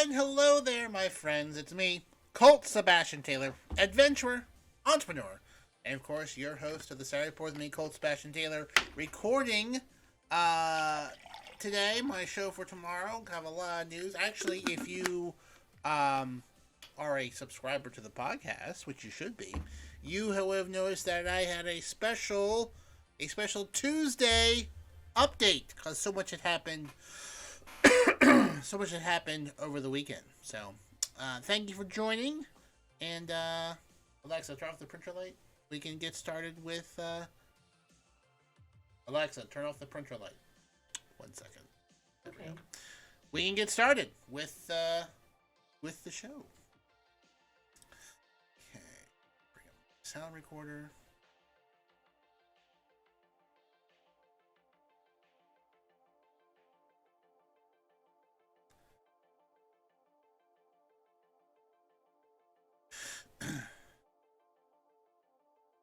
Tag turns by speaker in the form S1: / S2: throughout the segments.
S1: And hello there, my friends. It's me, Colt Sebastian Taylor, adventurer, entrepreneur, and of course, your host of the Saturday Report with me, Colt Sebastian Taylor, recording today, my show for tomorrow. Have a lot of news. Actually, if you are a subscriber to the podcast, which you should be, you will have noticed that I had a special Tuesday update because so much had happened. So much had happened over the weekend. So, thank you for joining. And, Alexa, turn off the printer light. We can get started with, Alexa, turn off the printer light. 1 second.
S2: Okay.
S1: We can get started with the show. Okay. Bring up the sound recorder.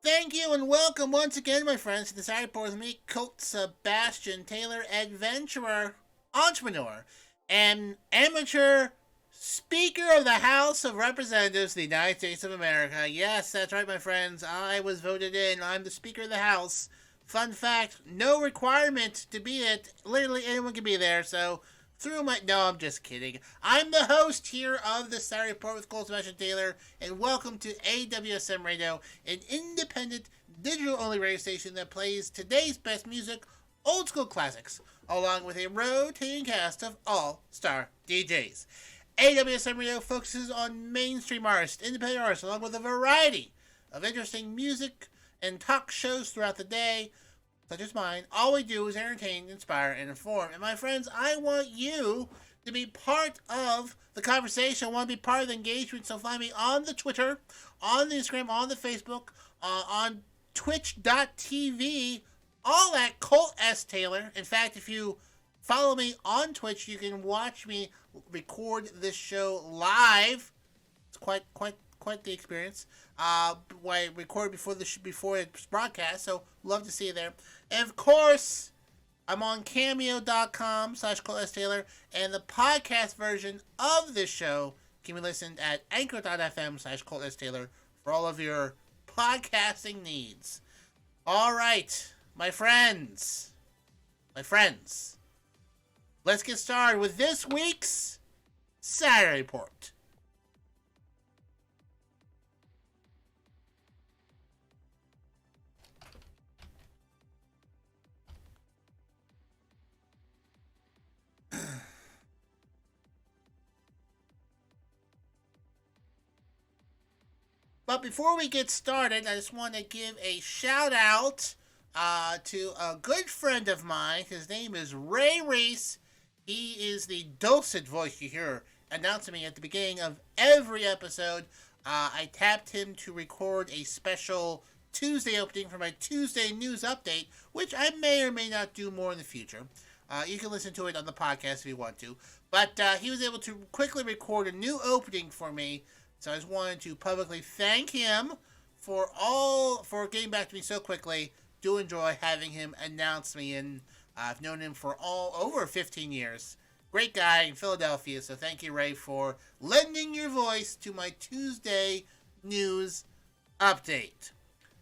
S1: Thank you and welcome once again, my friends, to the Saturday Report with me, Colt Sebastian Taylor, adventurer, entrepreneur, and amateur Speaker of the House of Representatives of the United States of America. Yes, that's right, my friends. I was voted in. I'm the Speaker of the House. Fun fact, no requirement to be it. Literally anyone can be there, so no, I'm just kidding. I'm the host here of the Saturday Report with Colt Sebastian Taylor, and welcome to AWSM Radio, an independent, digital-only radio station that plays today's best music, old school classics, along with a rotating cast of all-star DJs. AWSM Radio focuses on mainstream artists, independent artists, along with a variety of interesting music and talk shows throughout the day, such as mine. All we do is entertain, inspire, and inform. And my friends, I want you to be part of the conversation. I want to be part of the engagement. So find me on the Twitter, on the Instagram, on the Facebook, on twitch.tv, all at Colt S. Taylor. In fact, if you follow me on Twitch, you can watch me record this show live. It's quite the experience. I record before it's broadcast, so love to see you there. And of course, I'm on cameo.com/ColtSTaylor, and the podcast version of this show can be listened at anchor.fm/ColtSTaylor for all of your podcasting needs. All right, my friends, let's get started with this week's Saturday Report. But before we get started, I just want to give a shout out to a good friend of mine. His name is Ray Reese. He is the dulcet voice you hear announcing me at the beginning of every episode. I tapped him to record a special Tuesday opening for my Tuesday news update, which I may or may not do more in the future. You can listen to it on the podcast if you want to. But he was able to quickly record a new opening for me. So I just wanted to publicly thank him for getting back to me so quickly. Do enjoy having him announce me, and I've known him for over 15 years. Great guy in Philadelphia, so thank you, Ray, for lending your voice to my Tuesday news update.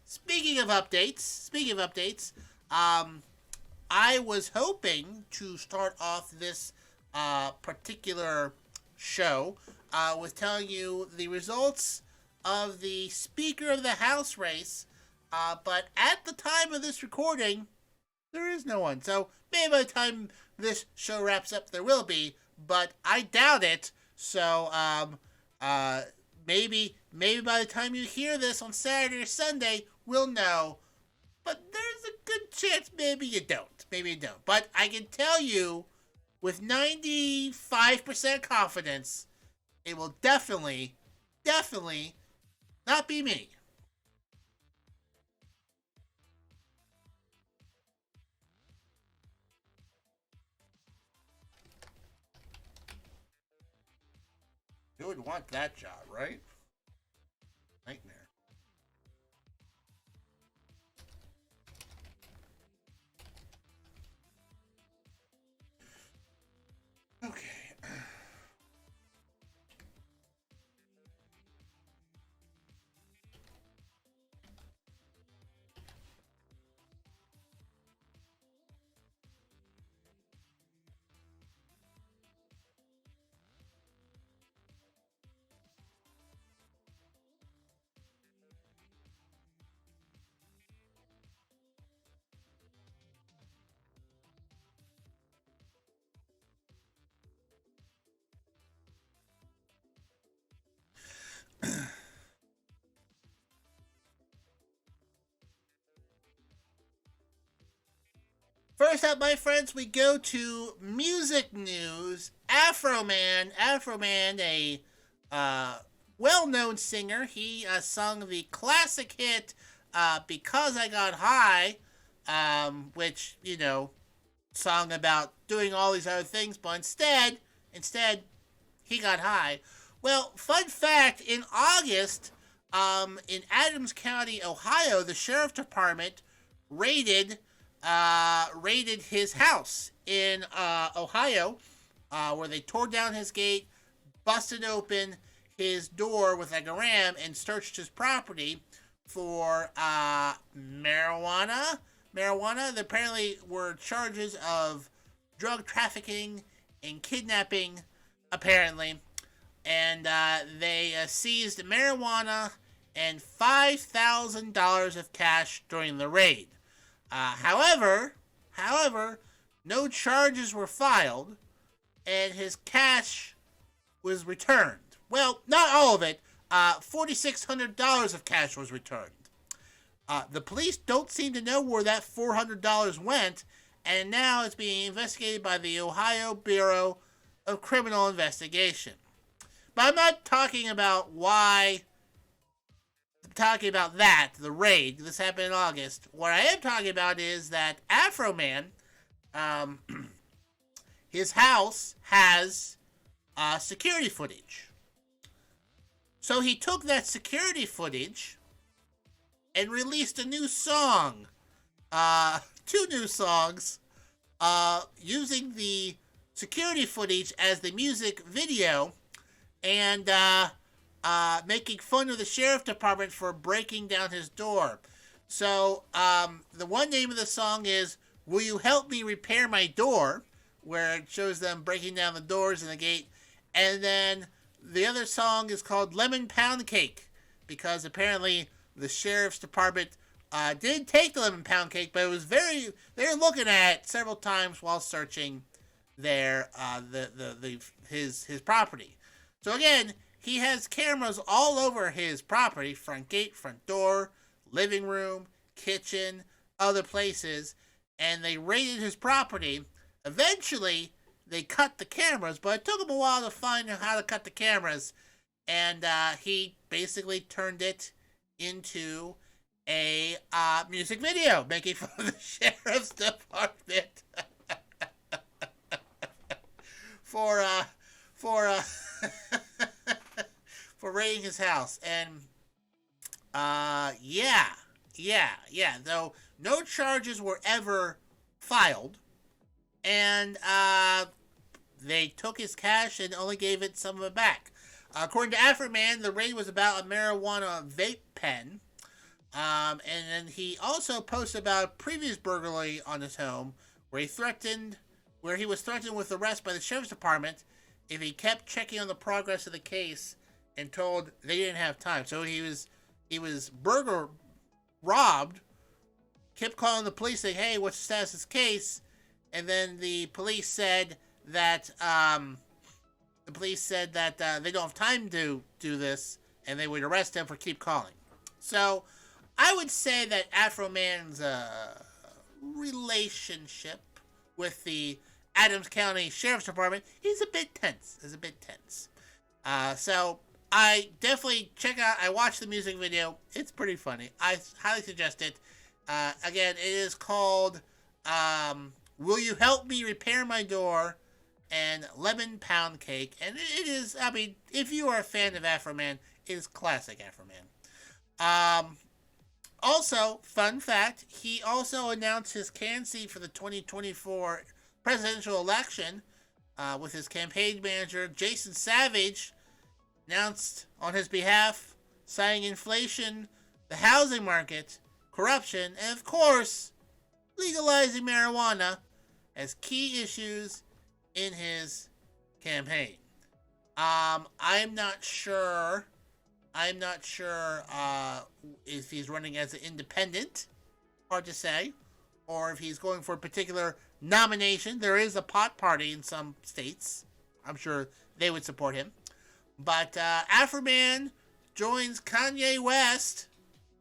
S1: Speaking of updates, I was hoping to start off this particular show with telling you the results of the Speaker of the House race, but at the time of this recording, there is no one. So maybe by the time this show wraps up, there will be, but I doubt it. So maybe by the time you hear this on Saturday or Sunday, we'll know. But there's a good chance maybe you don't. But I can tell you with 95% confidence, it will definitely not be me. You would want that job, right? Nightmare. Okay. First up, my friends, we go to music news. Afroman, a well-known singer. He sung the classic hit "Because I Got High," which, song about doing all these other things, but instead, he got high. Well, fun fact: in August, in Adams County, Ohio, the sheriff department raided his house in Ohio, where they tore down his gate, busted open his door with like a ram, and searched his property for marijuana. There apparently were charges of drug trafficking and kidnapping, apparently, and they seized marijuana and $5,000 of cash during the raid. However, no charges were filed, and his cash was returned. Well, not all of it. $4,600 of cash was returned. The police don't seem to know where that $400 went, and now it's being investigated by the Ohio Bureau of Criminal Investigation. But I'm not talking about the raid. This happened in August. What I am talking about is that Afroman, his house has security footage. So he took that security footage and released a new song, 2 new songs, using the security footage as the music video, and making fun of the sheriff department for breaking down his door. So the one name of the song is "Will You Help Me Repair My Door," where it shows them breaking down the doors and the gate, and then the other song is called "Lemon Pound Cake," because apparently the sheriff's department did take the lemon pound cake, but it was they were looking at it several times while searching their his property. So again, he has cameras all over his property: front gate, front door, living room, kitchen, other places, and they raided his property. Eventually, they cut the cameras, but it took him a while to find out how to cut the cameras, and he basically turned it into a music video making fun of the sheriff's department for raiding his house. And though no charges were ever filed, and they took his cash and only gave some of it back. According to Afroman, the raid was about a marijuana vape pen. And then he also posted about a previous burglary on his home where he was threatened with arrest by the sheriff's department if he kept checking on the progress of the case and told they didn't have time. So he was robbed, kept calling the police saying, "Hey, what's the status of this case?" And then the police said that they don't have time to do this, and they would arrest him for keep calling. So I would say that Afroman's relationship with the Adams County Sheriff's Department is a bit tense. So I definitely I watched the music video. It's pretty funny. I highly suggest it. Again, it is called "Will You Help Me Repair My Door?" and "Lemon Pound Cake." And it is, if you are a fan of Afroman, it is classic Afroman. Also, fun fact, he also announced his candidacy for the 2024 presidential election with his campaign manager, Jason Savage, announced on his behalf, citing inflation, the housing market, corruption, and of course, legalizing marijuana as key issues in his campaign. I'm not sure if he's running as an independent, hard to say, or if he's going for a particular nomination. There is a pot party in some states. I'm sure they would support him. But Afroman joins Kanye West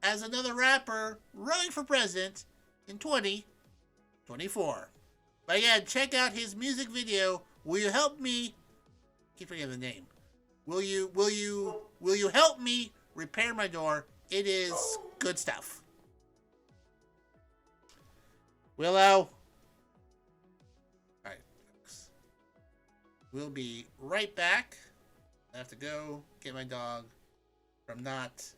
S1: as another rapper running for president in 2024. But again, check out his music video. Will you help me? I keep forgetting the name. Will you help me repair my door? It is good stuff. Willow. Alright, folks. We'll be right back. I have to go get my dog from not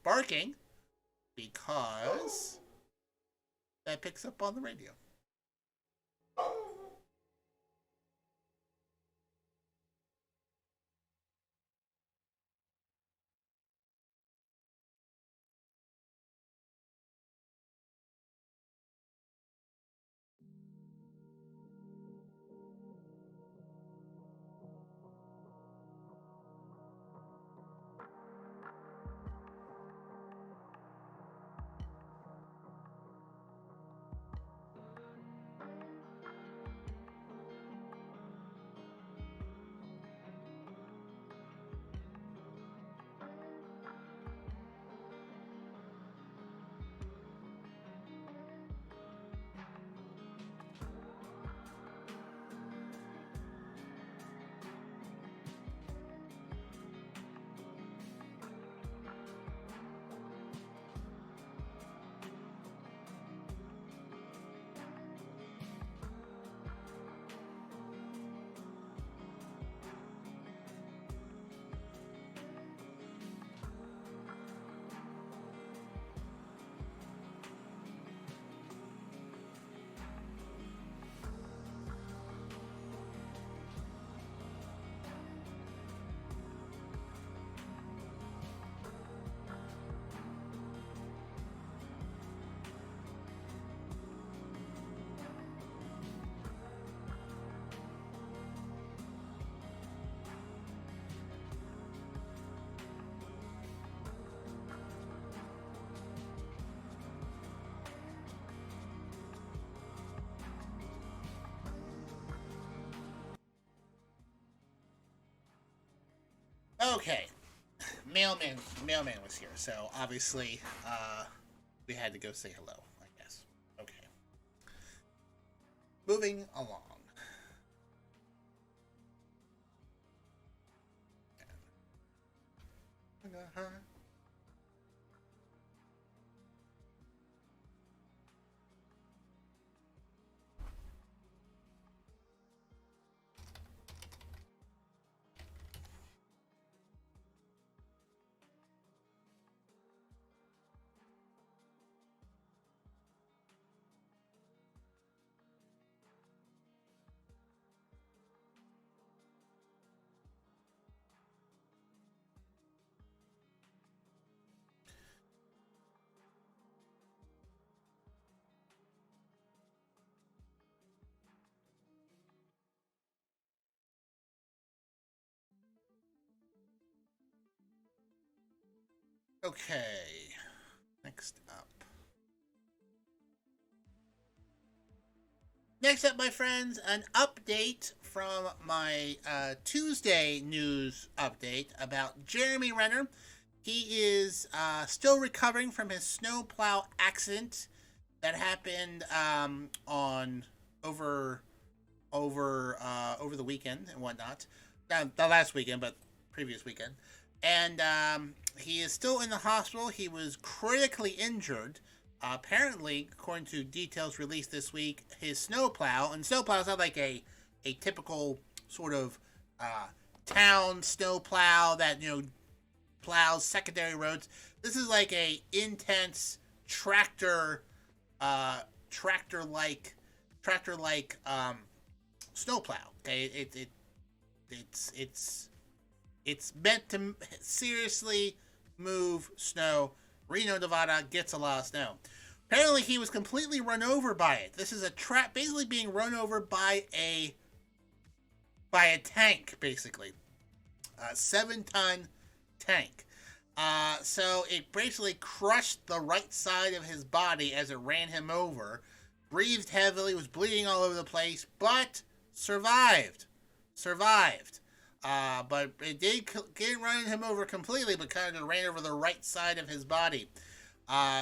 S1: barking because that picks up on the radio. Okay, mailman was here, so obviously we had to go say hello, I guess. Okay, moving along. Okay, next up. Next up, my friends, an update from my Tuesday news update about Jeremy Renner. He is still recovering from his snowplow accident that happened on over the weekend and whatnot. Not the last weekend, but previous weekend. And he is still in the hospital. He was critically injured. Apparently, according to details released this week, his snowplow, and snowplow is not like a typical sort of town snowplow that, plows secondary roads. This is like a intense tractor like snowplow. Okay, it's meant to seriously move snow. Reno, Nevada gets a lot of snow. Apparently, he was completely run over by it. This is a basically being run over by a tank, basically, a 7-ton tank. So it basically crushed the right side of his body as it ran him over. Breathed heavily, was bleeding all over the place, but survived. But it didn't run him over completely, but kind of ran over the right side of his body.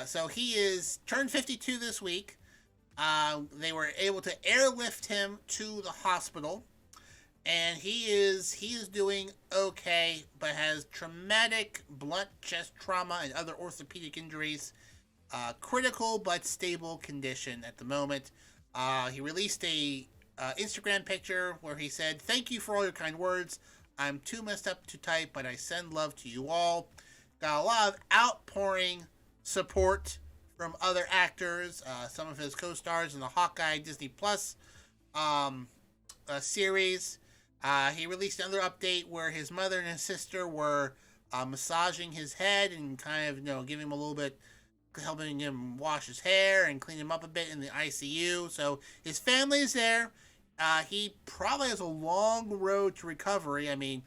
S1: So he is turned 52 this week. They were able to airlift him to the hospital, and he is doing okay, but has traumatic blunt chest trauma and other orthopedic injuries. Critical but stable condition at the moment. He released a Instagram picture where he said, "Thank you for all your kind words. I'm too messed up to type, but I send love to you all." Got a lot of outpouring support from other actors, some of his co-stars in the Hawkeye Disney Plus um, series. He released another update where his mother and his sister were massaging his head and kind of, giving him a little bit, helping him wash his hair and clean him up a bit in the ICU. So his family is there. He probably has a long road to recovery. I mean,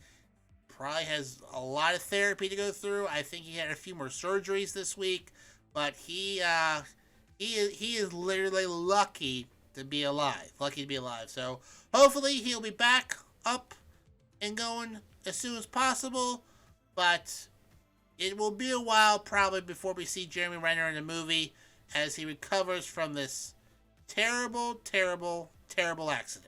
S1: probably has a lot of therapy to go through. I think he had a few more surgeries this week, but he is literally lucky to be alive. Lucky to be alive. So hopefully he'll be back up and going as soon as possible, but it will be a while probably before we see Jeremy Renner in the movie as he recovers from this terrible, terrible, terrible accident.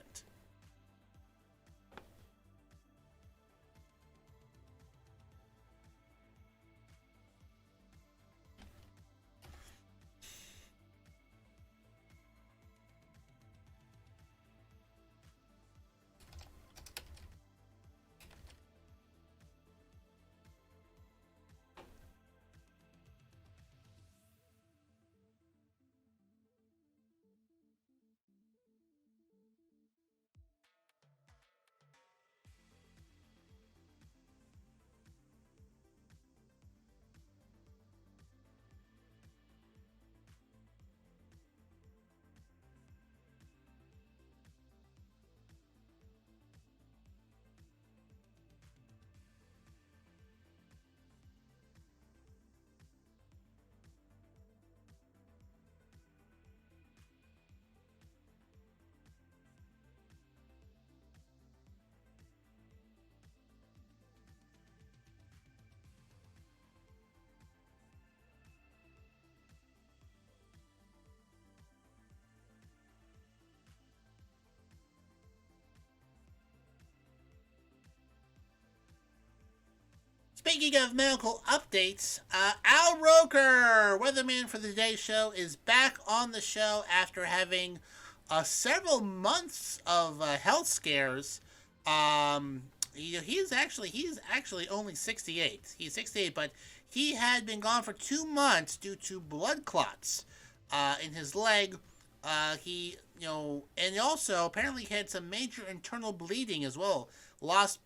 S1: Speaking of medical updates, Al Roker, weatherman for the Today Show, is back on the show after having several months of health scares. He's actually only 68. He's 68, but he had been gone for 2 months due to blood clots in his leg. And also apparently had some major internal bleeding as well. Lost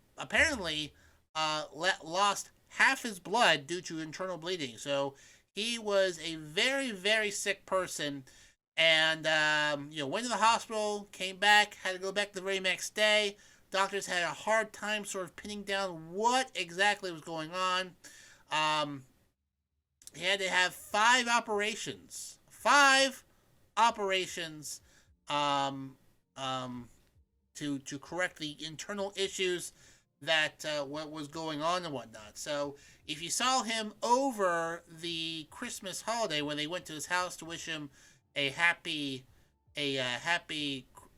S1: half his blood due to internal bleeding. So he was a very, very sick person. And, went to the hospital, came back, had to go back the very next day. Doctors had a hard time sort of pinning down what exactly was going on. Um, he had to have 5 operations. 5 operations um, um, to correct the internal issues that what was going on and whatnot. So if you saw him over the Christmas holiday when they went to his house to wish him a happy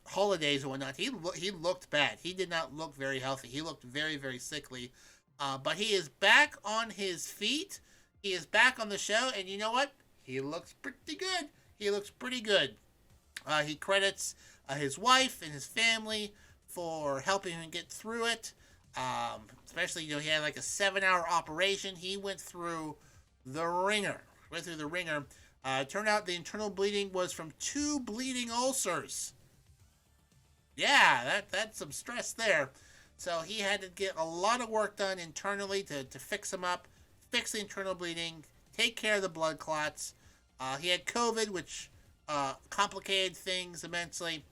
S1: holidays and whatnot, he looked bad. He did not look very healthy. He looked very, very sickly. But he is back on his feet. He is back on the show, and you know what? He looks pretty good. He looks pretty good. He credits his wife and his family for helping him get through it. Especially, he had like a 7-hour operation. He went through the ringer. Turned out the internal bleeding was from 2 bleeding ulcers. Yeah, that's some stress there. So he had to get a lot of work done internally to fix him up, fix the internal bleeding, take care of the blood clots. He had COVID, which complicated things immensely.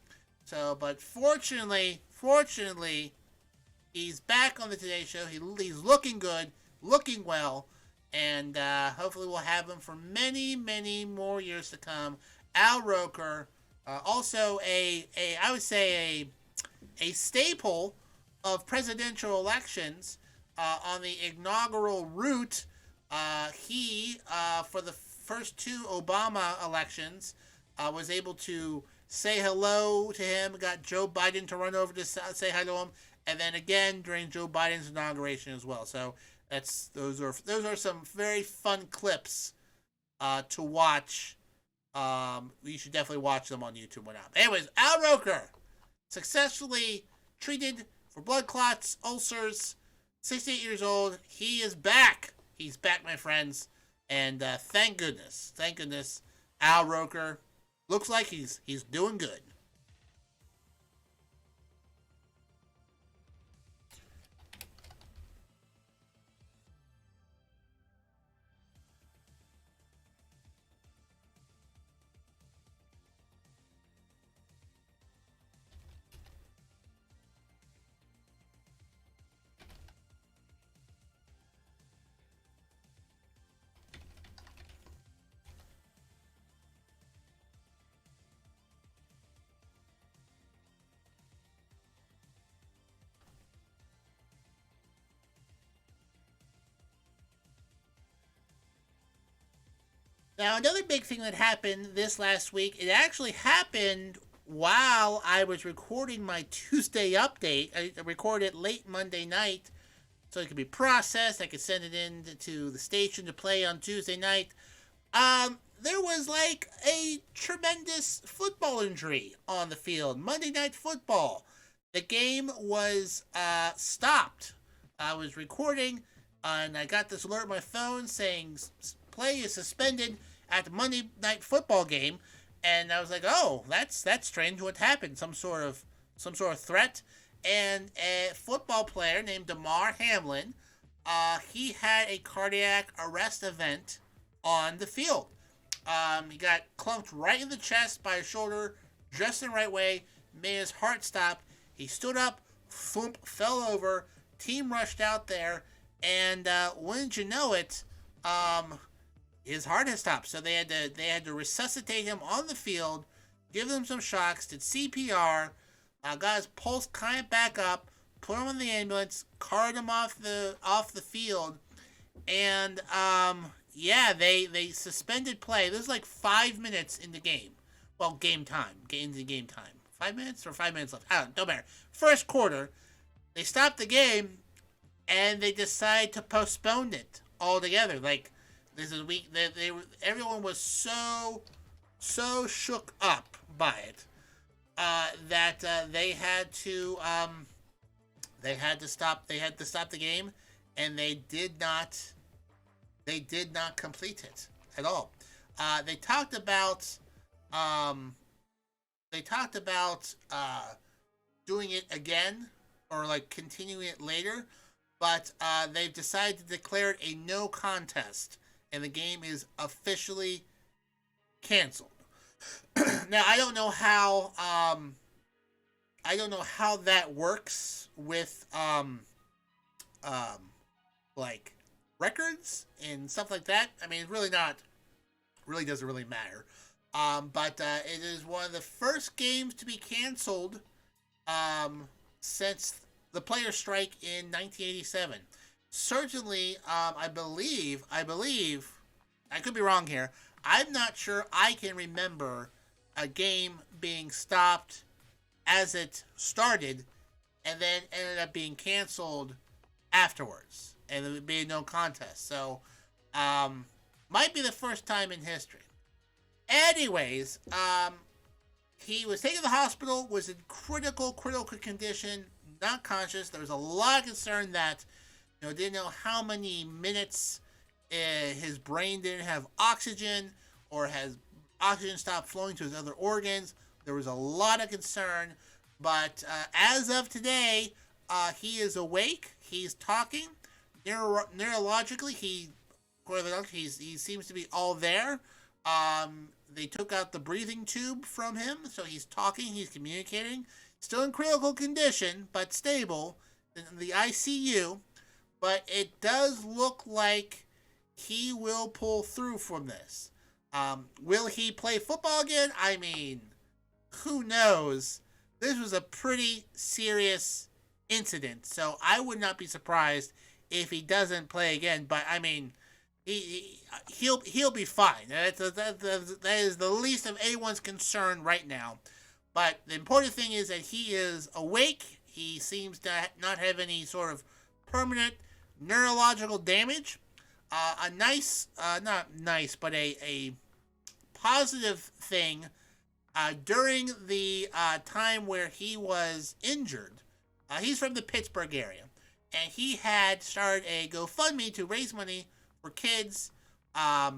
S1: So, but fortunately, he's back on the Today Show. He's looking good, looking well, and hopefully we'll have him for many, many more years to come. Al Roker, also I would say a staple of presidential elections on the inaugural route. He for the first 2 Obama elections was able to say hello to him. Got Joe Biden to run over to say hi to him, and then again during Joe Biden's inauguration as well. So those are some very fun clips to watch. You should definitely watch them on YouTube. When out. Anyways, Al Roker successfully treated for blood clots, ulcers. 68 years old. He is back. He's back, my friends. And thank goodness. Thank goodness. Al Roker looks like he's doing good. Now, another big thing that happened this last week, it actually happened while I was recording my Tuesday update. I recorded it late Monday night so it could be processed. I could send it in to the station to play on Tuesday night. There was like a tremendous football injury on the field. Monday Night Football. The game was stopped. I was recording and I got this alert on my phone saying play is suspended at the Monday Night Football game, and I was like, "Oh, that's strange. What happened? Some sort of threat?" And a football player named Damar Hamlin, he had a cardiac arrest event on the field. He got clunked right in the chest by a shoulder, just in the right way, made his heart stop. He stood up, thump, fell over. Team rushed out there, and wouldn't you know it, his heart had stopped. So they had to resuscitate him on the field, give him some shocks, did CPR, got his pulse kind of back up, put him in the ambulance, carted him off the field, and yeah, they suspended play. This was like 5 minutes in the game. Well, game time. Into game time. 5 minutes or 5 minutes left. I don't matter. First quarter, they stopped the game, and they decided to postpone it altogether. Like, this is a week. Everyone was so shook up by it that they had to stop. They had to stop the game, and they did not complete it at all. They talked about doing it again or like continuing it later, but they've decided to declare it a no contest, and the game is officially canceled. Now I don't know how that works with like records and stuff like that. I mean, it's really doesn't really matter. But it is one of the first games to be canceled since the players' strike in 1987. Certainly, I believe, I could be wrong here. I'm not sure I can remember a game being stopped as it started and then ended up being canceled afterwards, and it being no contest. So, might be the first time in history. Anyways, he was taken to the hospital, was in critical condition, not conscious. There was a lot of concern that, didn't know how many minutes his brain didn't have oxygen, or has oxygen stopped flowing to his other organs. There was a lot of concern, but as of today, he is awake. He's talking. Neurologically, he seems to be all there. They took out the breathing tube from him, so he's talking, he's communicating. Still in critical condition, but stable in the ICU. But it does look like he will pull through from this. Will he play football again? I mean, who knows? This was a pretty serious incident, so I would not be surprised if he doesn't play again. But I mean, he'll be fine. That is the least of anyone's concern right now. But the important thing is that he is awake. He seems to not have any sort of permanent neurological damage. A nice, not nice, but a positive thing during the time where he was injured. He's from the Pittsburgh area, and he had started a GoFundMe to raise money for kids, for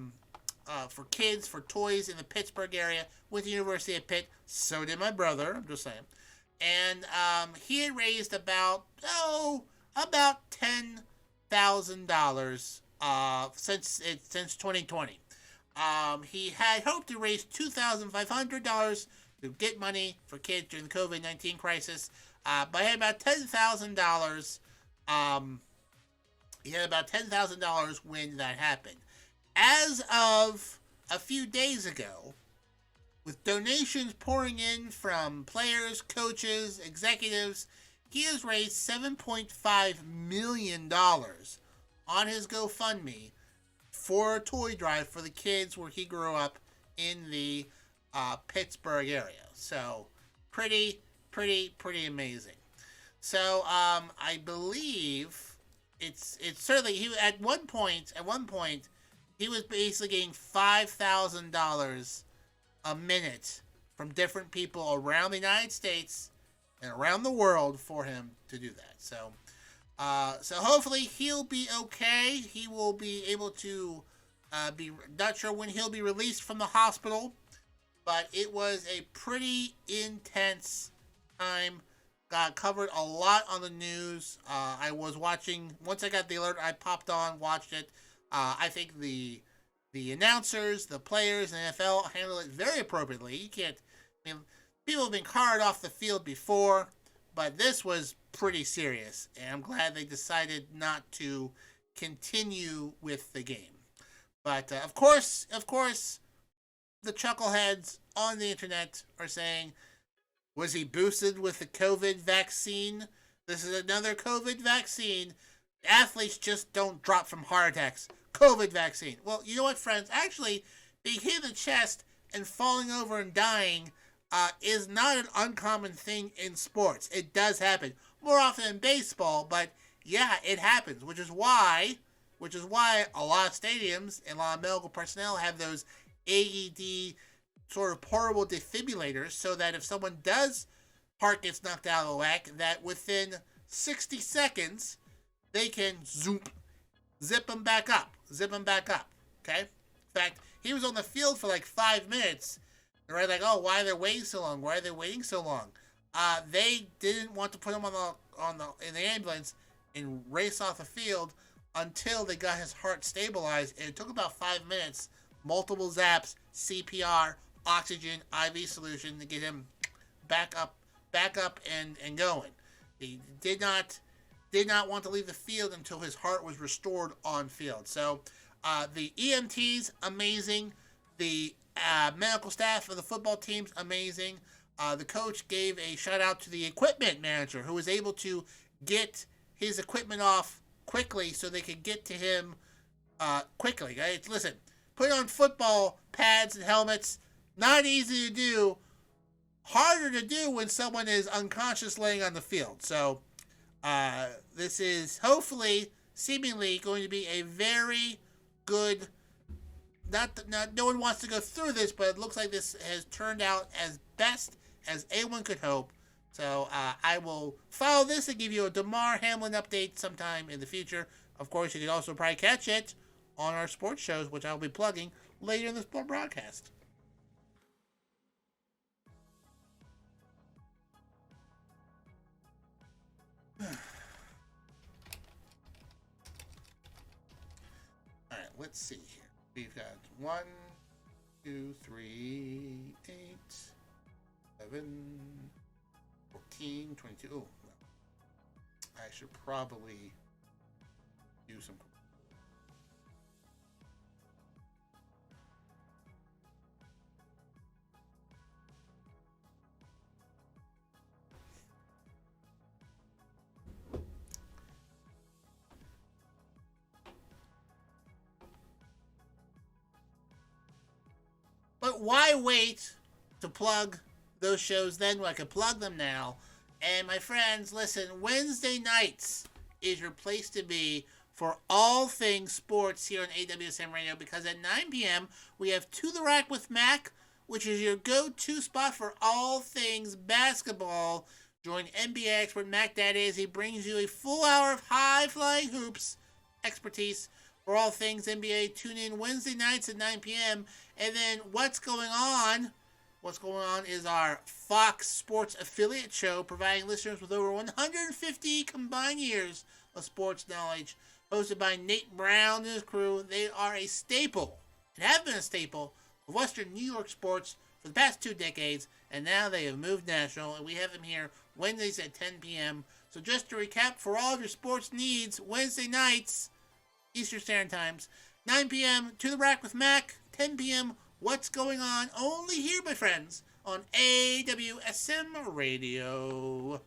S1: toys in the Pittsburgh area with the University of Pitt. So did my brother. I'm just saying, and he had raised about $10,000 since 2020. He had hoped to raise $2,500 to get money for kids during the COVID-19 crisis. But he had about $10,000. He had about $10,000 when that happened. As of a few days ago, with donations pouring in from players, coaches, executives, he has raised $7.5 million on his GoFundMe for a toy drive for the kids where he grew up in the Pittsburgh area. So pretty amazing. So I believe it's certainly he at one point he was basically getting $5,000 a minute from different people around the United States and around the world for him to do that. So hopefully he'll be okay. He will be able to be not sure when he'll be released from the hospital, but it was a pretty intense time. Got covered a lot on the news. I was watching once I got the alert. I popped on, watched it. I think the announcers, the players, and the NFL handle it very appropriately. You can't. I mean, people have been carted off the field before, but this was pretty serious, and I'm glad they decided not to continue with the game. But of course, the chuckleheads on the internet are saying, was he boosted with the COVID vaccine? This is another COVID vaccine. Athletes just don't drop from heart attacks. COVID vaccine. Well, you know what, friends? Actually, being hit in the chest and falling over and dying is not an uncommon thing in sports. It does happen. More often in baseball, but yeah, it happens, which is why a lot of stadiums and a lot of medical personnel have those AED sort of portable defibrillators, so that if someone heart gets knocked out of the whack, that within 60 seconds they can zip them back up. Okay? In fact, he was on the field for like 5 minutes. They're like, oh, why are they waiting so long? Why are they waiting so long? They didn't want to put him in the ambulance and race off the field until they got his heart stabilized. And it took about 5 minutes, multiple zaps, CPR, oxygen, IV solution to get him back up and going. He did not want to leave the field until his heart was restored on field. So the EMTs, amazing. The medical staff for the football team's amazing. The coach gave a shout out to the equipment manager who was able to get his equipment off quickly so they could get to him quickly. Guys, listen, put on football pads and helmets. Not easy to do. Harder to do when someone is unconscious laying on the field. So this is hopefully, seemingly, going to be a very good. Not no one wants to go through this, but it looks like this has turned out as best as anyone could hope. So I will follow this and give you a Damar Hamlin update sometime in the future. Of course, you can also probably catch it on our sports shows, which I'll be plugging later in this broadcast. All right, let's see here. We've got 1, 2, 3, 8, 7, 14, 22. Oh, well, I should probably do some. But why wait to plug those shows then when I can plug them now? And my friends, listen, Wednesday nights is your place to be for all things sports here on AWSM Radio, because at 9 p.m. we have To The Rack with Mac, which is your go-to spot for all things basketball. Join NBA expert Mac Daddy as he brings you a full hour of high-flying hoops expertise for all things NBA. Tune in Wednesday nights at 9 p.m. And then What's Going On? What's Going On is our Fox Sports affiliate show, providing listeners with over 150 combined years of sports knowledge. Hosted by Nate Brown and his crew, they are a staple, and have been a staple, of Western New York sports for the past 2 decades, and now they have moved national, and we have them here Wednesdays at 10 p.m. So just to recap, for all of your sports needs, Wednesday nights, Eastern Standard Times, 9 p.m., To The Rack with Mac, 10 p.m., What's Going On, only here, my friends, on AWSM Radio.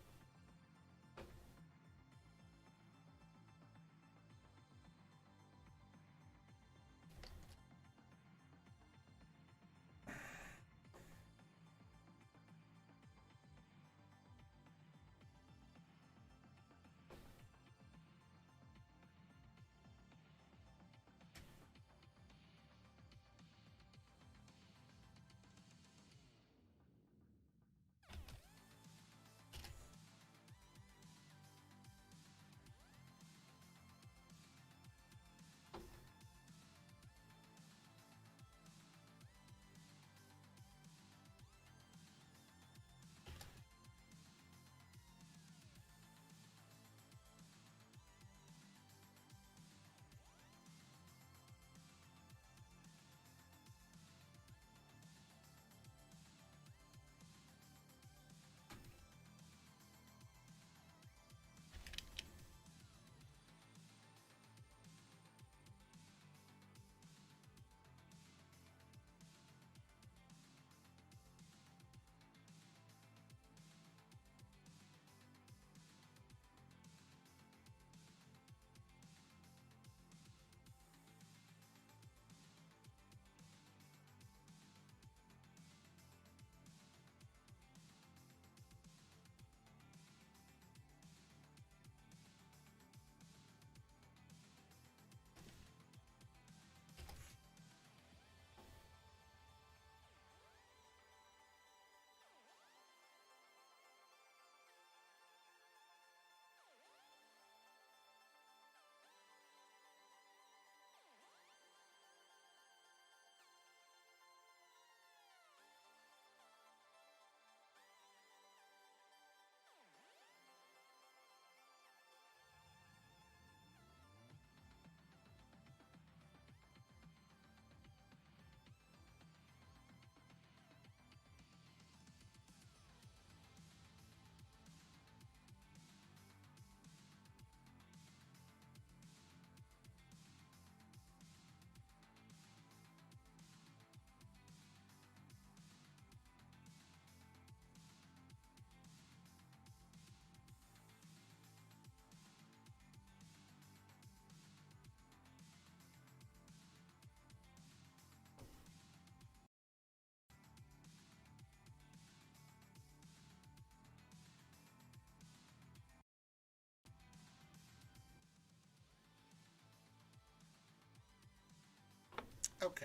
S1: Okay.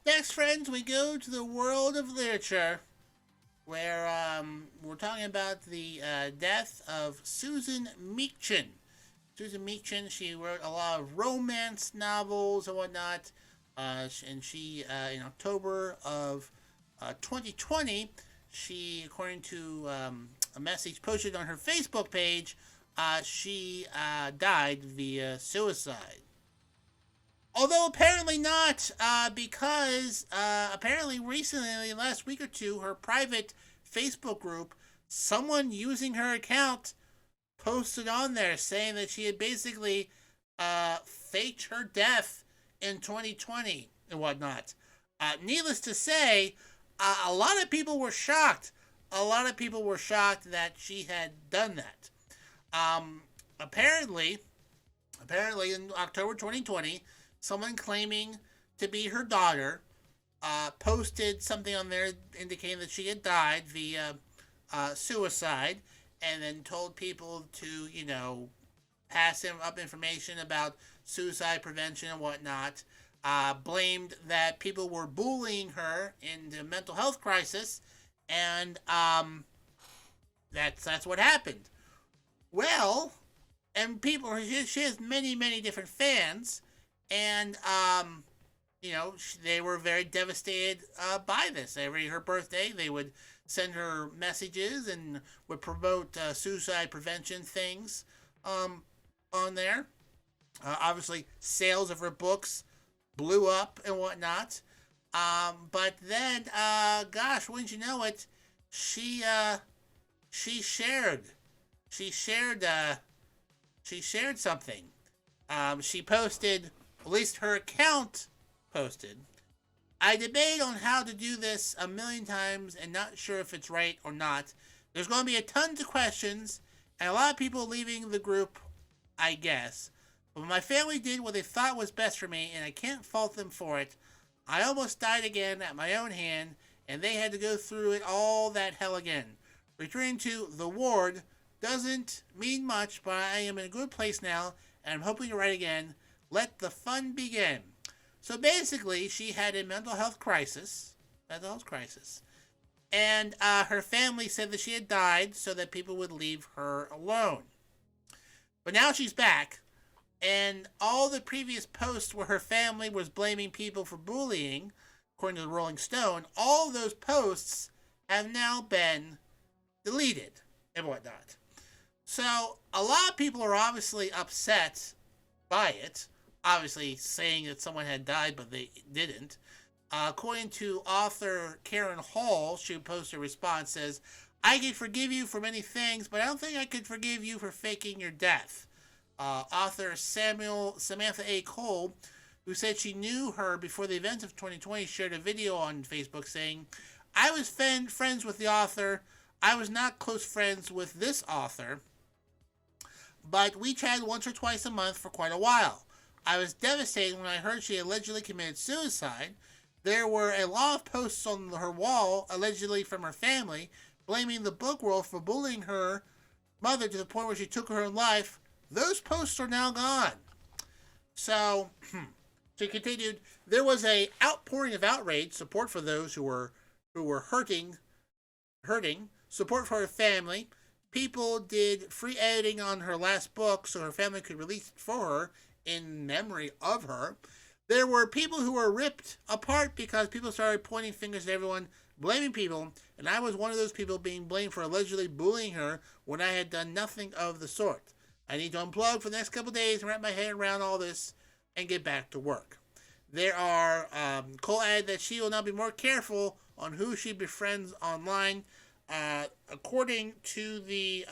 S1: Next, friends, we go to the world of literature, where we're talking about the death of Susan Meacham. Susan Meacham, she wrote a lot of romance novels and whatnot, and she, in October of 2020, she, according to a message posted on her Facebook page, she died via suicide. Although apparently not, because apparently recently, last week or two, her private Facebook group, someone using her account posted on there saying that she had basically faked her death in 2020 and whatnot. Needless to say, a lot of people were shocked. A lot of people were shocked that she had done that. Apparently in October 2020, someone claiming to be her daughter posted something on there indicating that she had died via suicide, and then told people to, pass him up information about suicide prevention and whatnot. Blamed that people were bullying her into mental health crisis, and that's what happened. Well, and people, she has many different fans, and they were very devastated by this. Every her birthday, they would send her messages and would promote suicide prevention things on there. Obviously, sales of her books blew up and whatnot. But then, gosh, wouldn't you know it, she she shared she shared she shared something. She posted, at least her account posted, I debate on how to do this a million times and not sure if it's right or not. There's going to be a tons of questions and a lot of people leaving the group, I guess. But my family did what they thought was best for me, and I can't fault them for it. I almost died again at my own hand, and they had to go through it all that hell again. Returning to the ward doesn't mean much, but I am in a good place now, and I'm hoping to write again. Let the fun begin. So basically, she had a mental health crisis, and her family said that she had died so that people would leave her alone. But now she's back, and all the previous posts where her family was blaming people for bullying, according to the Rolling Stone, all those posts have now been deleted and whatnot. So a lot of people are obviously upset by it, obviously saying that someone had died, but they didn't. According to author Karen Hall, she posted a response, says, I can forgive you for many things, but I don't think I could forgive you for faking your death. Author Samantha A. Cole, who said she knew her before the events of 2020, shared a video on Facebook saying, I was friends with the author. I was not close friends with this author, but we chatted once or twice a month for quite a while. I was devastated when I heard she allegedly committed suicide. There were a lot of posts on her wall, allegedly from her family, blaming the book world for bullying her mother to the point where she took her own life. Those posts are now gone. So, she continued, there was a outpouring of outrage, support for those who were hurting, support for her family. People did free editing on her last book so her family could release it for her in memory of her. There were people who were ripped apart because people started pointing fingers at everyone, blaming people, and I was one of those people being blamed for allegedly bullying her when I had done nothing of the sort. I need to unplug for the next couple of days and wrap my head around all this and get back to work. There are, Cole added that she will now be more careful on who she befriends online. According to the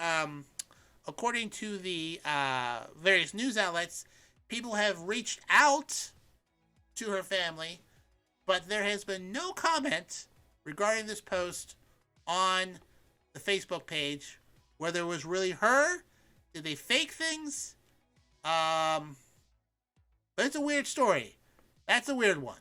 S1: various news outlets, people have reached out to her family, but there has been no comment regarding this post on the Facebook page, whether it was really her, did they fake things, but it's a weird story. That's a weird one.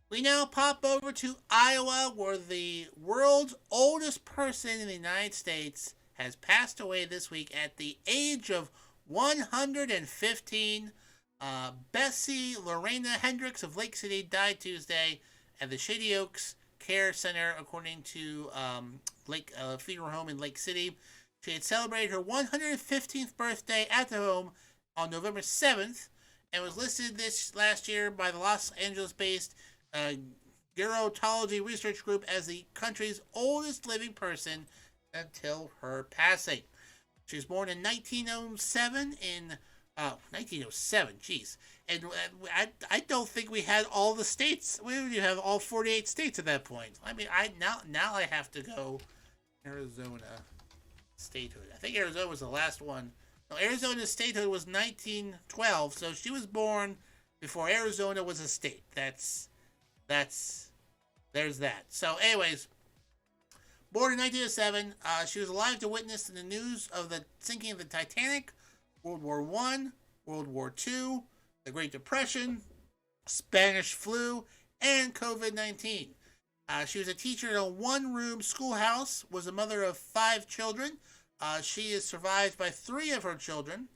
S1: We now pop over to Iowa, where the world's oldest person in the United States has passed away this week at the age of 115. Bessie Lorena Hendricks of Lake City died Tuesday at the Shady Oaks Care Center, according to funeral home in Lake City. She had celebrated her 115th birthday at the home on November 7th and was listed this last year by the Los Angeles-based Gerontology Research Group as the country's oldest living person until her passing. She was born in 1907 in 1907. Jeez, and I don't think we had all the states. We didn't have all 48 states at that point. I mean, I now I have to go Arizona statehood. I think Arizona was the last one. No, Arizona's statehood was 1912, so she was born before Arizona was a state. That's there's that. So, anyways, born in 1907, she was alive to witness the news of the sinking of the Titanic, World War One, World War Two, the Great Depression, Spanish flu, and COVID-19. She was a teacher in a one-room schoolhouse, was a mother of 5 children. She is survived by 3 of her children.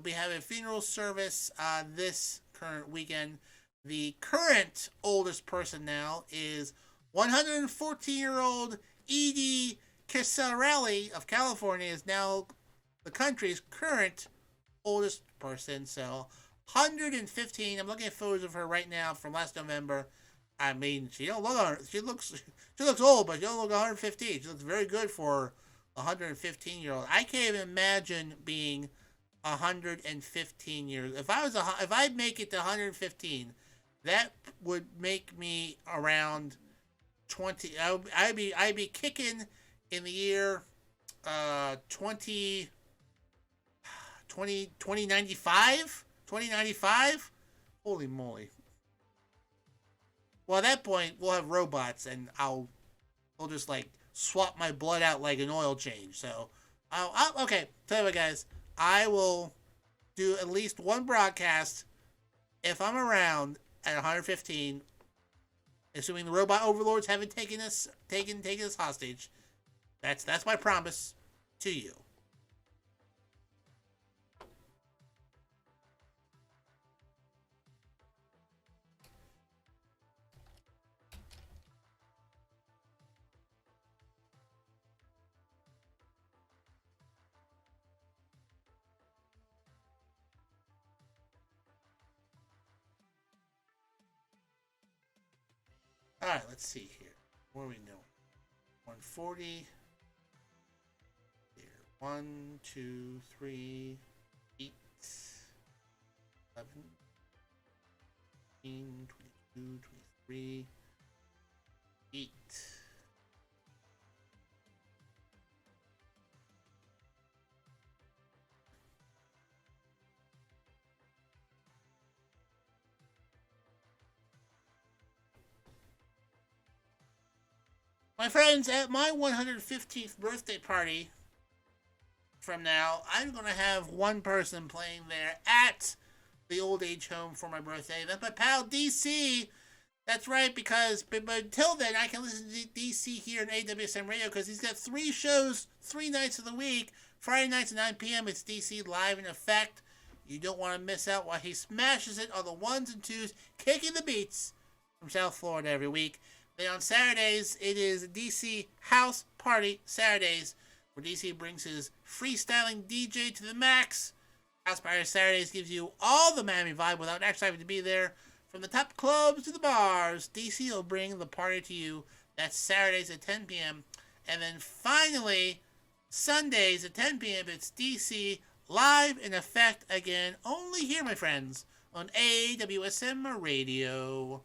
S1: We have a funeral service this current weekend. The current oldest person now is 114-year-old Edie Cesarelli of California is now the country's current oldest person. So 115. I'm looking at photos of her right now from last November. I mean, she looks old, but she don't look 115. She looks very good for a 115-year-old. I can't even imagine being 115 years. If I make it to 115, that would make me around 20. I'd be kicking in the year 2095. Holy moly. Well, at that point, we'll have robots, and I'll just like swap my blood out like an oil change. So, okay. Tell you what, guys, I will do at least one broadcast if I'm around at 115, assuming the robot overlords haven't taken us hostage. That's my promise to you. All right, let's see here. Where are we now? 140. Here. 1, 2, 3, 8, 11, 15, 22, 23, 8. My friends, at my 115th birthday party from now, I'm going to have one person playing there at the old age home for my birthday. That's my pal DC. That's right, because but until then, I can listen to DC here on AWSM Radio because he's got 3 shows, 3 nights of the week. Friday nights at 9 p.m., it's DC Live in Effect. You don't want to miss out while he smashes it on the 1s and 2s, kicking the beats from South Florida every week. Then on Saturdays, it is DC House Party Saturdays, where DC brings his freestyling DJ to the max. House Party Saturdays gives you all the Miami vibe without actually having to be there. From the top clubs to the bars, DC will bring the party to you. That's Saturdays at 10 p.m. And then finally, Sundays at 10 p.m., it's DC Live in Effect again, only here, my friends, on AWSM Radio.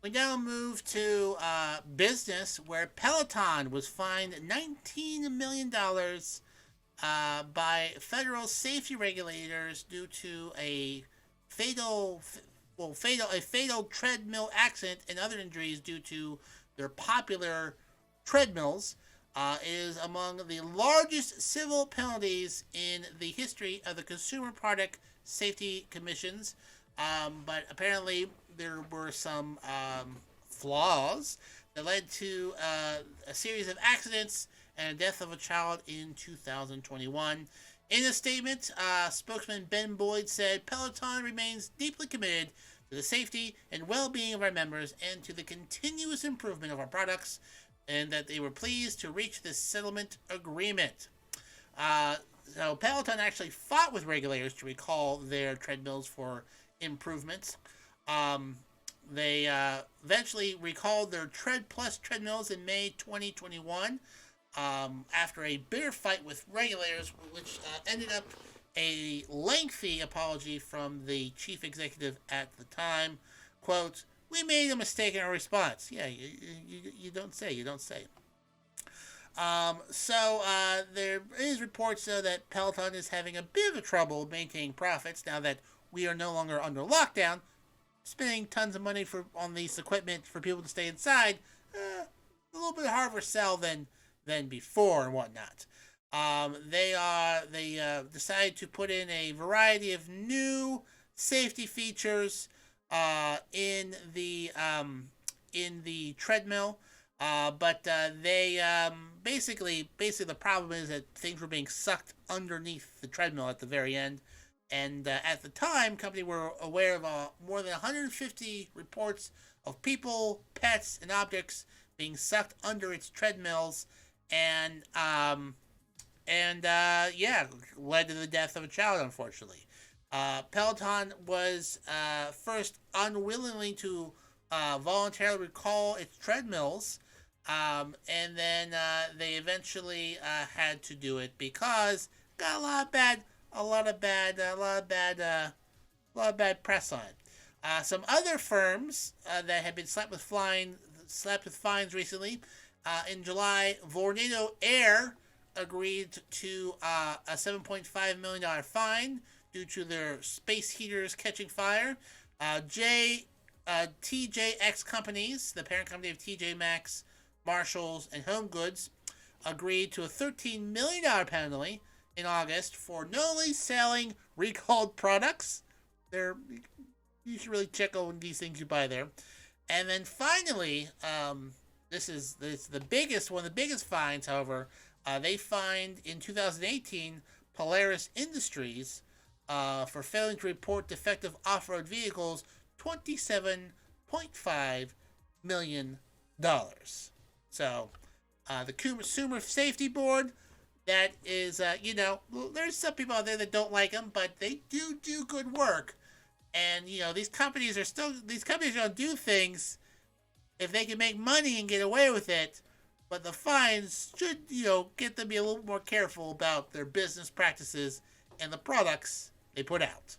S1: We now move to business, where Peloton was fined $19 million by federal safety regulators due to a fatal, fatal treadmill accident and other injuries due to their popular treadmills. Is among the largest civil penalties in the history of the Consumer Product Safety Commissions. But apparently, there were some flaws that led to a series of accidents and the death of a child in 2021. In a statement, spokesman Ben Boyd said Peloton remains deeply committed to the safety and well-being of our members and to the continuous improvement of our products, and that they were pleased to reach this settlement agreement. So Peloton actually fought with regulators to recall their treadmills for improvements. They eventually recalled their Tread Plus treadmills in May 2021 after a bitter fight with regulators, which ended up a lengthy apology from the chief executive at the time. Quote, "We made a mistake in our response." Yeah, you don't say. You don't say. There is reports, though, that Peloton is having a bit of trouble maintaining profits now that we are no longer under lockdown. Spending tons of money on these equipment for people to stay inside, a little bit harder to sell than before and whatnot. They decided to put in a variety of new safety features in the treadmill. But they basically the problem is that things were being sucked underneath the treadmill at the very end. And at the time, company were aware of more than 150 reports of people, pets, and objects being sucked under its treadmills, and led to the death of a child, unfortunately. Peloton was first unwillingly to voluntarily recall its treadmills, and then they eventually had to do it because got a lot of bad press on it. Some other firms that had been slapped with fines recently. In July, Vornado Air agreed to a $7.5 million fine due to their space heaters catching fire. TJX Companies, the parent company of TJ Maxx, Marshalls, and Home Goods, agreed to a $13 million penalty in August for not only selling recalled products. You should really check on these things you buy there. And then finally, this is the biggest one of the biggest fines. However, they fined in 2018 Polaris Industries for failing to report defective off-road vehicles $27.5 million. So, the Consumer Safety Board, that is, there's some people out there that don't like them, but they do good work. And, these companies are going to do things if they can make money and get away with it. But the fines should, get them to be a little more careful about their business practices and the products they put out.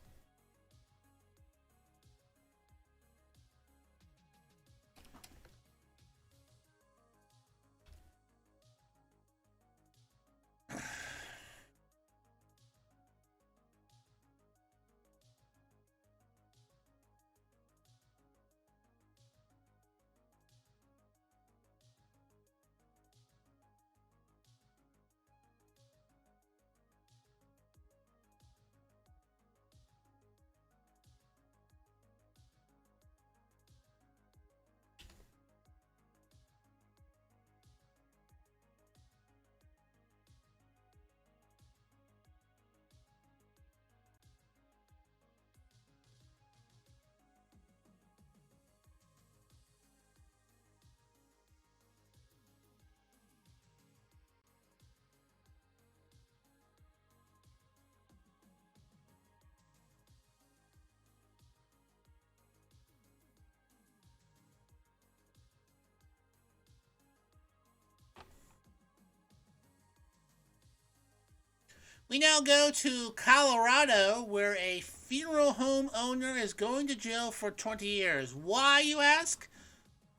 S1: We now go to Colorado, where a funeral home owner is going to jail for 20 years. Why, you ask?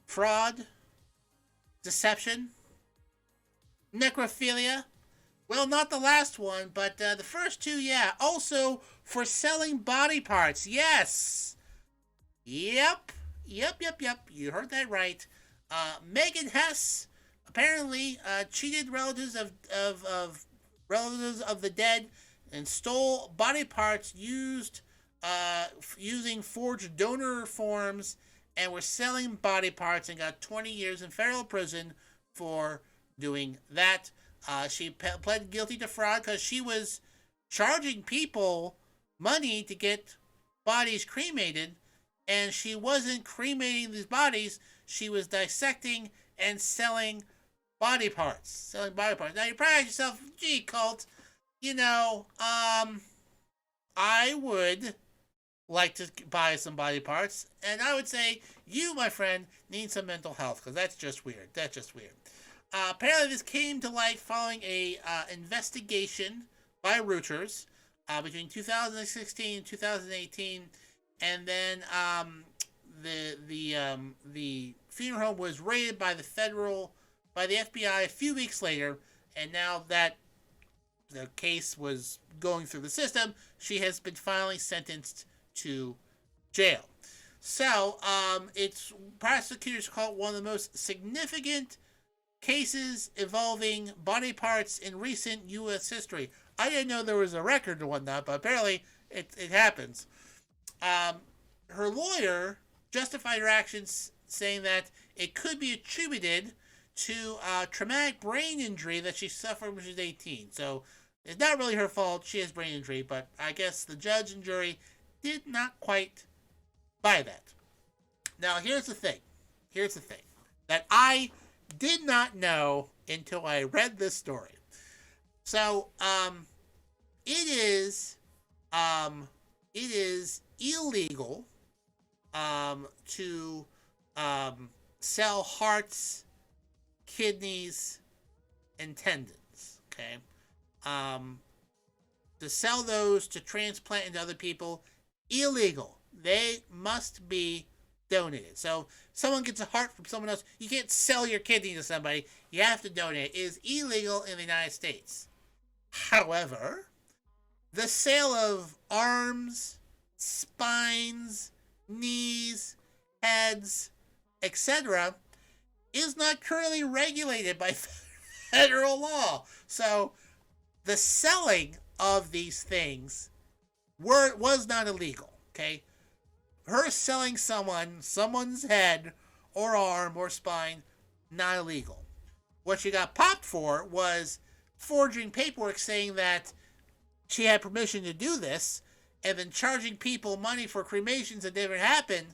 S1: fraud, deception, necrophilia. Well, not the last one, but the first two, yeah. Also for selling body parts. Yes. Yep. Yep. You heard that right. Megan Hess apparently cheated relatives of the dead and stole body parts using forged donor forms and were selling body parts and got 20 years in federal prison for doing that. She pled guilty to fraud because she was charging people money to get bodies cremated, and she wasn't cremating these bodies. She was dissecting and selling body parts. Now you're probably asking yourself, gee, Colt, I would like to buy some body parts, and I would say you, my friend, need some mental health because that's just weird. Apparently, this came to light following a investigation by Reuters between 2016 and 2018, and then the funeral home was raided by the FBI a few weeks later, and now that the case was going through the system, she has been finally sentenced to jail. So, it's prosecutors call it one of the most significant cases involving body parts in recent U.S. history. I didn't know there was a record or whatnot, but apparently it happens. Her lawyer justified her actions, saying that it could be attributed to traumatic brain injury that she suffered when she was 18. So it's not really her fault. She has brain injury, but I guess the judge and jury did not quite buy that. Now, here's the thing that I did not know until I read this story. So, it is illegal to sell hearts, kidneys, and tendons. Okay, to sell those to transplant into other people, illegal. They must be donated. So someone gets a heart from someone else, you can't sell your kidney to somebody. You have to donate. It is illegal in the United States. However, the sale of arms, spines, knees, heads, etc. is not currently regulated by federal law. So the selling of these things was not illegal. Okay, her selling someone's head or arm or spine, not illegal. What she got popped for was forging paperwork saying that she had permission to do this, and then charging people money for cremations that never happened,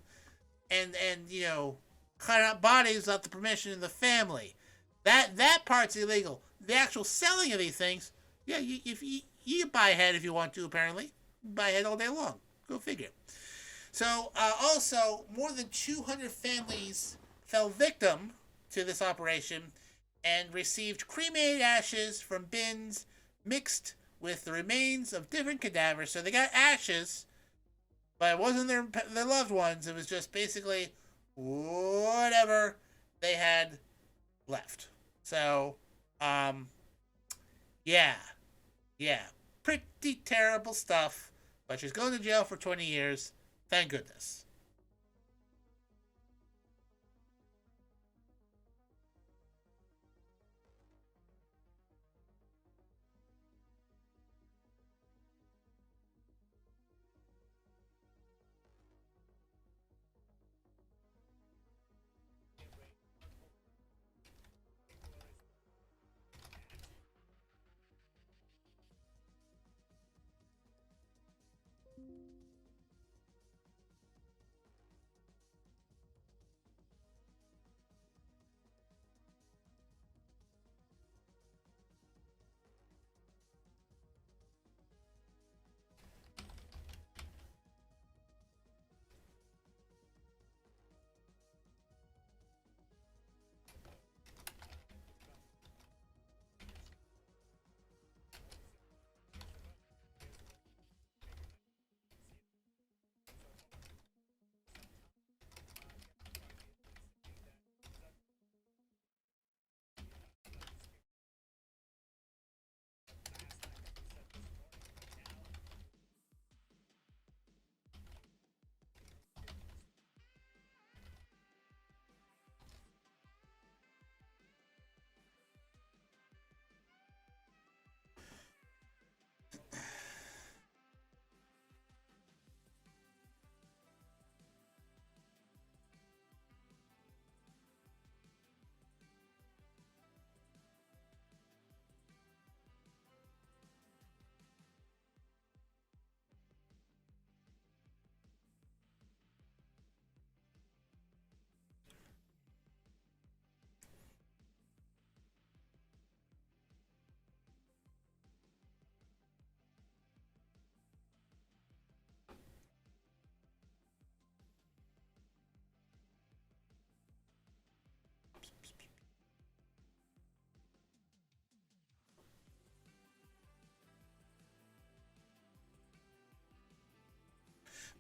S1: and cutting up bodies without the permission of the family. That part's illegal. The actual selling of these things, yeah, you buy a head if you want to. Apparently, buy a head all day long. Go figure. So, also, more than 200 families fell victim to this operation and received cremated ashes from bins mixed with the remains of different cadavers. So they got ashes, but it wasn't their loved ones. It was just basically whatever they had left. So, yeah, pretty terrible stuff. But she's going to jail for 20 years. Thank goodness.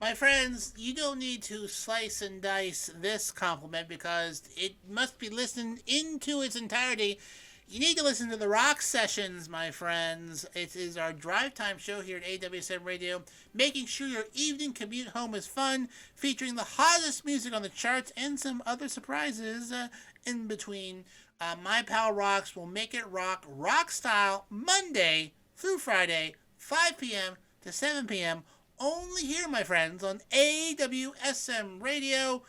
S1: My friends, you don't need to slice and dice this compliment because it must be listened into its entirety. You need to listen to the rock sessions, my friends. It is our drive time show here at AWSM Radio, making sure your evening commute home is fun, featuring the hottest music on the charts and some other surprises in between. My Pal Rocks will make it rock style, Monday through Friday, 5 p.m. to 7 p.m. Only here, my friends, on AWSM Radio.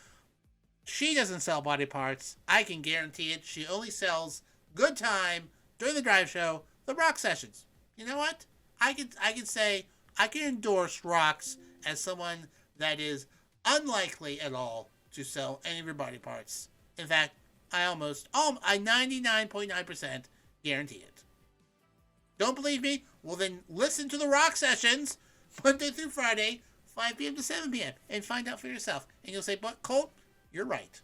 S1: She doesn't sell body parts. I can guarantee it. She only sells good time during the drive show, the rock sessions. You know what? I could say I can endorse rocks as someone that is unlikely at all to sell any of your body parts. In fact, I 99.9% guarantee it. Don't believe me? Well, then listen to the rock sessions Monday through Friday, 5 p.m. to 7 p.m. and find out for yourself. And you'll say, but Colt, you're right.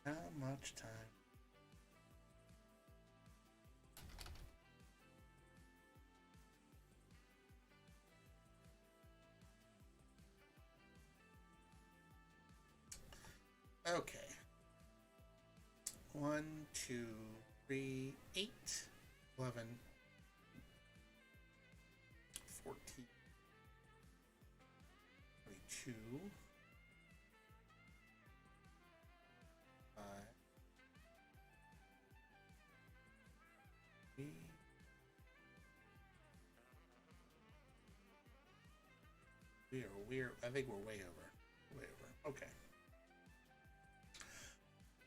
S1: How much time? Okay. 1, 2, 3, 8, 11, 14, 22, 5, 3, I think we're way over. Way over. Okay.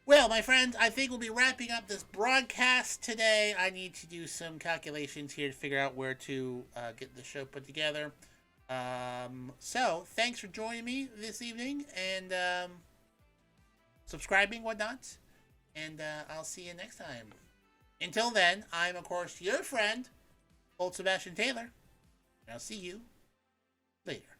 S1: Well, my friends, I think we'll be wrapping up this broadcast today. I need to do some calculations here to figure out where to get the show put together. So, thanks for joining me this evening and subscribing, whatnot. And I'll see you next time. Until then, I'm, of course, your friend, Colt Sebastian Taylor. And I'll see you later.